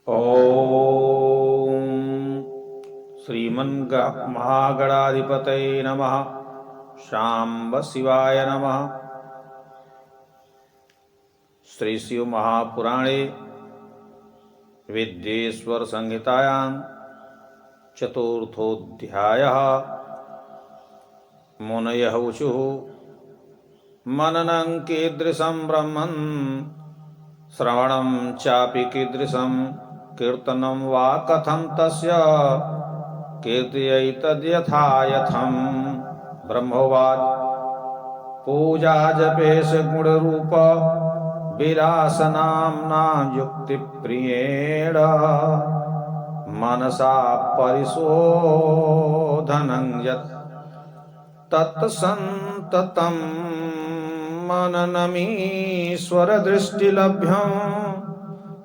ओम महागणाधिपतये नमः। शांब शिवाय नमः। श्री शिव महापुराणे विद्येश्वर संहितायां चतुर्थोऽध्यायः। मुनयः ऊचुः मननं कीदृशं ब्रह्मन् श्रवणं चापि कीदृशं कीर्तनं वा कथं तस्य कीर्तयैतद्यथायथम्। ब्रह्मोवाच पूजा जपेश गुणरूप विलासनाम्ना युक्तिप्रियेण मनसा परिशोधनं यत् तत्सन्ततं मननमीश्वरदृष्टिलभ्यं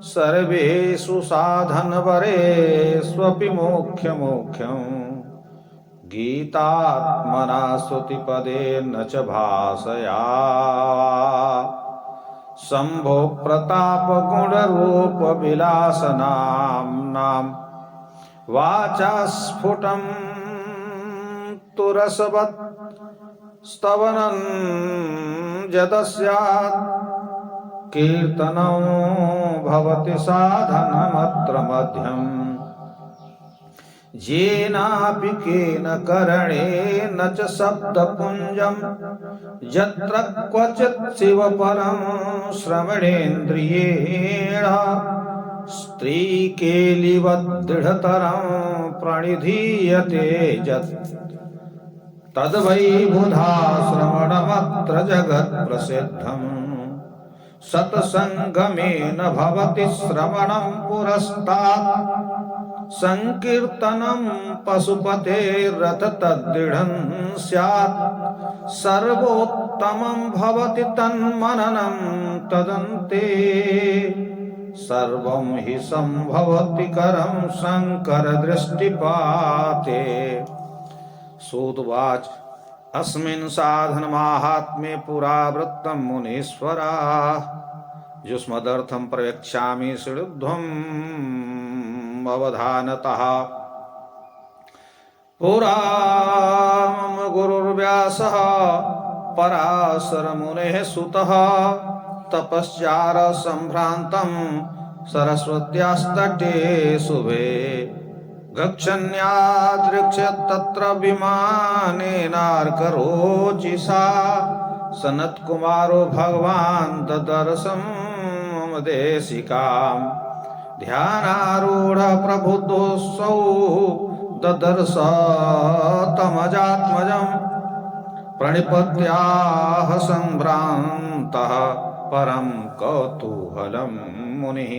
सर्वेषु साधनवरेष्वपि मोक्षं गीतात्मना श्रुतिपदेन च भाषया शम्भो प्रतापगुणरूपविलासनाम्नां वाचा स्फुटं तुरसवत् स्तवनं यदस्यात् कीर्तनं भवति साधनमत्र मध्यम्। येनापि केन करणेन च शब्दपुञ्जं यत्र क्वचित् शिवपरं श्रवणेन्द्रियेण स्त्रीकेलिवत् दृढतरं प्रणिधीयते यत् तद्वै बुधा श्रवणमत्र जगत्प्रसिद्धम्। सत्सङ्गमेन भवति श्रवणं पुरस्तात् संकीर्तनं पशुपतेर्रथ तद्दृढं स्यात्। सर्वोत्तमं भवति तन्मननं तदन्ते सर्वं हि संभवति करं शङ्करदृष्टिपाते। सूतवाच अस्मिन् साधनमाहात्म्ये पुरावृत्तं मुनीश्वराः युष्मदर्थं प्रवक्ष्यामि शृणुध्वम् अवधानतः। पुरा मम गुरुर्व्यासः पराशरमुनेः सुतः तपश्चार सम्भ्रान्तं सरस्वत्यास्तटे शुभे गच्छन्यादृक्षत् तत्र विमानेनार्करोचिषा सनत्कुमारो भगवान् ददर्शं मम देशिकाम्। ध्यानारूढ़ प्रबुद्धोऽसौ ददर्श तमजात्मजं प्रणिपत्याह सम्भ्रान्तः परं कौतूहलं मुनिः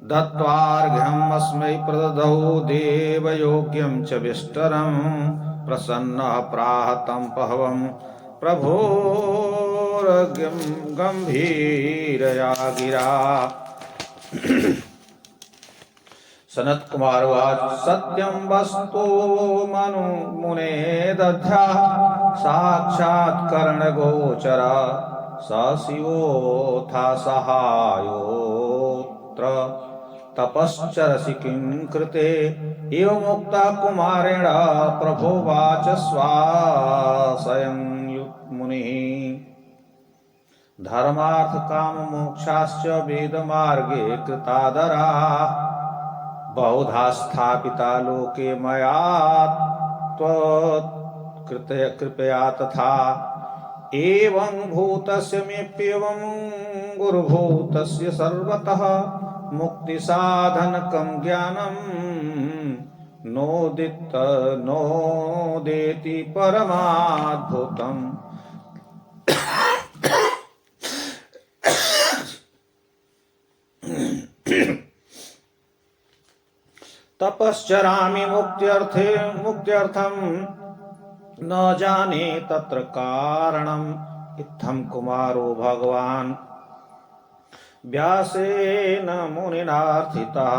दत्त्वार्घ्यम् अस्मै प्रददौ देवयोग्यं च विष्टरं प्रसन्नः प्राह तं पहवं प्रभोर्घ्यं गम्भीरया गिरा। सनत कुमार उवाच सत्यं वस्तु मनु मुने दध्याः साक्षात् करणगोचर स शिवोऽथा सहायोऽत्र तपश्चरसि किं कृते एवमुक्ता कुमारेण प्रभोवाच स्वाश्रयं मुनिः। धर्मार्थ काम मोक्षाश्च वेदमार्गे कृतादराः बहुधा स्थापिता लोके मया कृपया तथा एवं भूतस्य मेप्येवं गुरुभूतस्य सर्वतः मुक्तिसाधनकं ज्ञानं नोदेति परमाद्भुतम्। तपश्चरामि मुक्त्यर्थं न जाने तत्र कारणम् इत्थं कुमारो भगवान् व्यासेन मुनिनार्थितः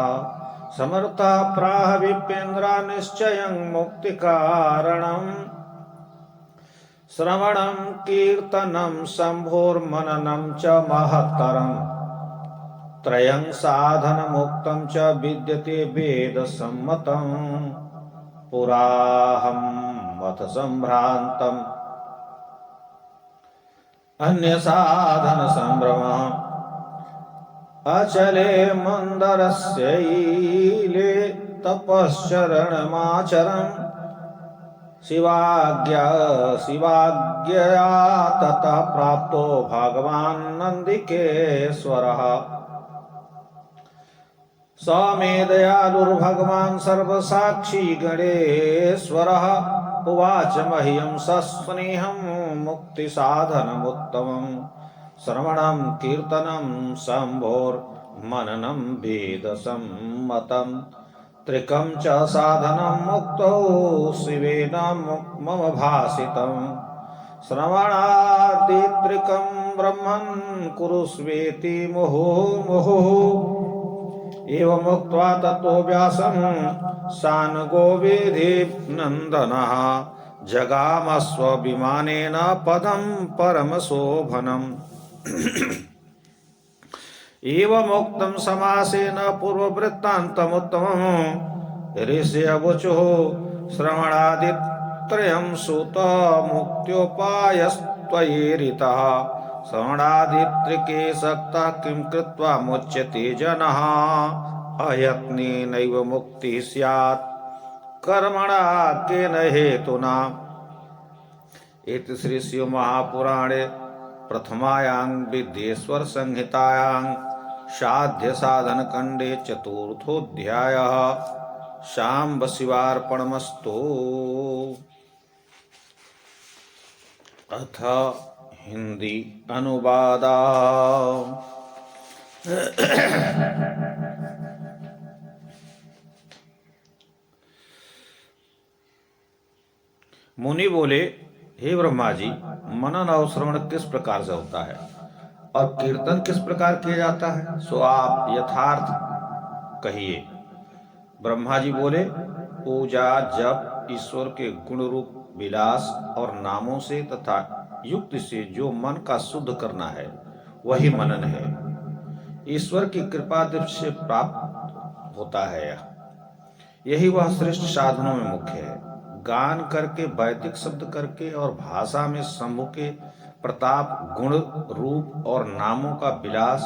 समर्था प्राह विप्रेन्द्रा निश्चयं मुक्तिकारणम्। श्रवणं कीर्तनं शम्भोर्मननं च महत्तरम् त्रयं साधनमुक्तं च विद्यते वेदसम्मतं पुराहं मत सम्भ्रान्तम् अन्यसाधनसम्भ्रमः अचले मन्दरस्यैले तपश्चरणमाचरन् शिवाज्ञया ततः प्राप्तो भगवान् नन्दिकेश्वरः स मे दयालुर्भगवान् सर्वसाक्षी गणेश्वरः उवाच मह्यं सस्नेहं मुक्तिसाधनमुत्तमम् श्रवणं कीर्तनं शम्भोर्मननं वेदसम्मतं त्रिकं च साधनं मुक्तौ शिवेन मम भासितम् श्रवणादित्रिकं ब्रह्मन् कुरुष्वेति मुहुर्मुहुः एवमुक्त्वा ततो व्यासं सानुगोविधिनन्दनः जगामस्वविमानेन पदं परमशोभनम् एवमुक्तं समासेन पूर्ववृत्तान्तमुत्तमम् ऋषयवचुः श्रवणादित्रयं सुतमुक्त्योपायस्त्वयिरितः श्रवणादित्रिके सक्तः किं कृत्वा मुच्यते जनः अयत्नेनैव मुक्तिः स्यात् कर्मणा केन हेतुना। इति श्री शिव महापुराणे प्रथमायां विद्येश्वर संहितायां साध्य साधन खंडे चतुर्थोऽध्यायः। शाम्ब शिवार्पणमस्तु। अथ हिंदी अनुवादा। मुनि बोले, हे ब्रह्मा जी, मनन और श्रवण किस प्रकार से होता है और कीर्तन किस प्रकार किया जाता है, सो आप यथार्थ कहिए। ब्रह्मा जी बोले, पूजा जप ईश्वर के गुण रूप विलास और नामों से तथा युक्ति से जो मन का शुद्ध करना है वही मनन है। ईश्वर की कृपा दृष्टि से प्राप्त होता है। यही वह श्रेष्ठ साधनों में मुख्य है। गान करके, वैदिक शब्द करके और भाषा में शंभु के प्रताप, गुण रूप और नामों का विलास,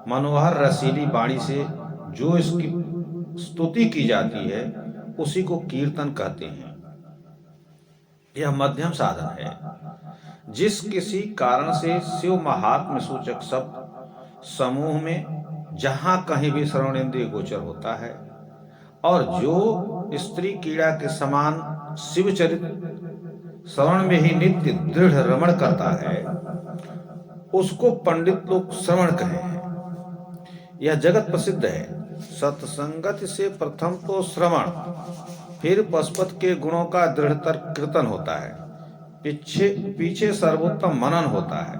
मनोहर रसीली वाणी से जो इसकी स्तुति की जाती है उसी को कीर्तन कहते हैं। यह मध्यम साधन है। जिस किसी कारण से शिव महात्म्य सूचक शब्द समूह में जहां कहीं भी श्रवणेन्द्रिय गोचर होता है और जो स्त्री कीड़ा के समान शिव चरित श्रवण में ही नित्य दृढ़ रमण करता है, उसको पंडित लोग श्रवण कहे हैं। यह जगत प्रसिद्ध है। सत्संगति से प्रथम तो श्रवण, फिर पशुपत के गुणों का दृढ़तर कीर्तन होता है, पीछे सर्वोत्तम मनन होता है।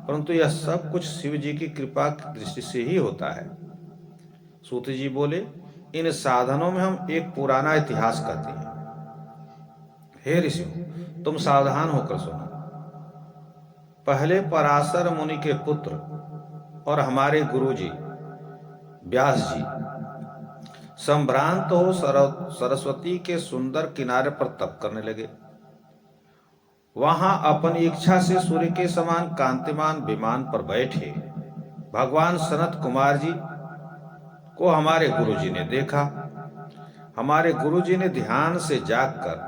परंतु यह सब कुछ शिव जी की कृपा की दृष्टि से ही होता है। सूत जी बोले, इन साधनों में हम एक पुराना इतिहास कहते हैं। हे ऋषियों, तुम सावधान होकर सुनो। पहले पराशर मुनि के पुत्र और हमारे गुरुजी व्यास जी संभ्रांत हो सरस्वती के सुंदर किनारे पर तप करने लगे। वहां अपनी इच्छा से सूर्य के समान कांतिमान विमान पर बैठे भगवान सनत कुमार जी को हमारे गुरुजी ने देखा। हमारे गुरुजी ने ध्यान से जागकर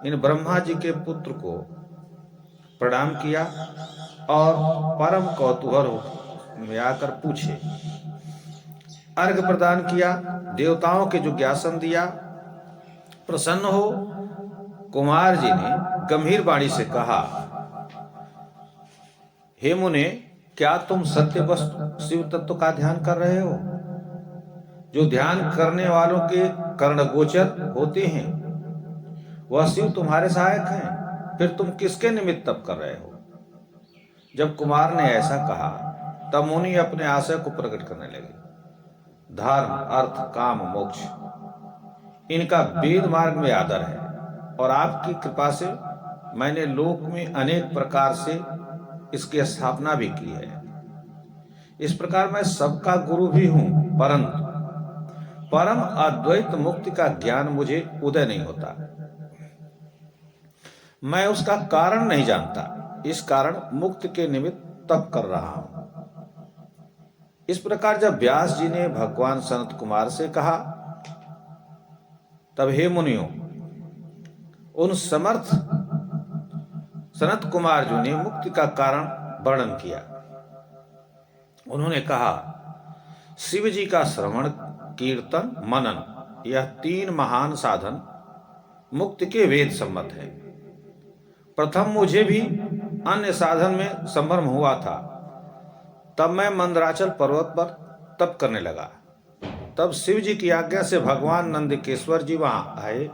इन ब्रह्मा जी के पुत्र को प्रणाम किया और परम कौतूहल में आकर पूछे, अर्घ प्रदान किया, देवताओं के जुज्ञासन दिया। प्रसन्न हो कुमार जी ने गंभीर वाणी से कहा, हे मुने, क्या तुम सत्य वस्तु शिव तत्व का ध्यान कर रहे हो? जो ध्यान करने वालों के कर्णगोचर होते हैं वह शिव तुम्हारे सहायक हैं। फिर तुम किसके निमित्त तप कर रहे हो? जब कुमार ने ऐसा कहा तब मुनि अपने आशय को प्रकट करने लगे। धर्म, अर्थ, काम, मोक्ष, इनका वेद मार्ग में आदर है और आपकी कृपा से मैंने लोक में अनेक प्रकार से इसकी स्थापना भी की है। इस प्रकार मैं सबका गुरु भी हूं, परंतु परम अद्वैत मुक्ति का ज्ञान मुझे उदय नहीं होता। मैं उसका कारण नहीं जानता, इस कारण मुक्ति के निमित्त तप कर रहा हूं। इस प्रकार जब व्यास जी ने भगवान सनत कुमार से कहा, तब हे मुनियों, उन समर्थ सनत कुमार जी ने मुक्ति का कारण वर्णन किया। उन्होंने कहा, शिव जी का श्रवण, कीर्तन, मनन, यह 3 महान साधन मुक्ति के वेद सम्मत है। प्रथम मुझे भी अन्य साधन में संभ्रम हुआ था। तब मैं मंदराचल पर्वत पर तप करने लगा। तब शिव जी की आज्ञा से भगवान नंदकेश्वर जी वहां आए।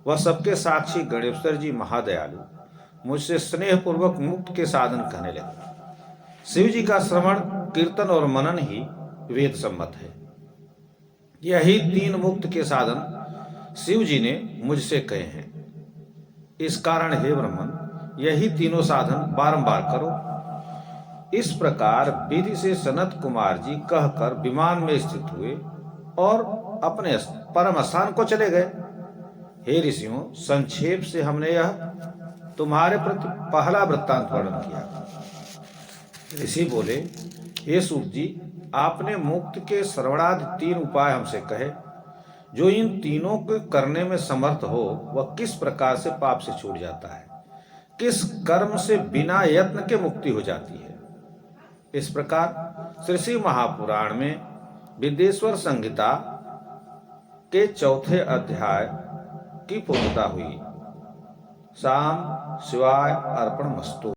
वह सबके साक्षी गणेश्वर जी महादयालु मुझसे स्नेहपूर्वक मुक्ति के साधन कहने लगे। शिव जी का श्रवण, कीर्तन और मनन ही वेद सम्मत है। यही 3 मुक्त के साधन शिव जी ने मुझसे कहे हैं। इस कारण हे ब्राह्मण, यही तीनों साधन बारंबार करो। इस प्रकार विधि से सनत कुमार जी कहकर विमान में स्थित हुए और अपने परम स्थान को चले गए। हे ऋषियों, संक्षेप से हमने यह तुम्हारे प्रति पहला वृत्तांत वर्णन किया। ऋषि बोले, हे सूत जी, आपने मुक्ति के श्रवणादि 3 उपाय हमसे कहे। जो इन तीनों को करने में समर्थ हो, वह किस प्रकार से पाप से छूट जाता है, किस कर्म से बिना यत्न के मुक्ति हो जाती है। इस प्रकार श्री शिव महापुराण में विद्येश्वर संहिता के 4थे अध्याय की पूर्णता हुई। शाम शिवाय अर्पणमस्तु।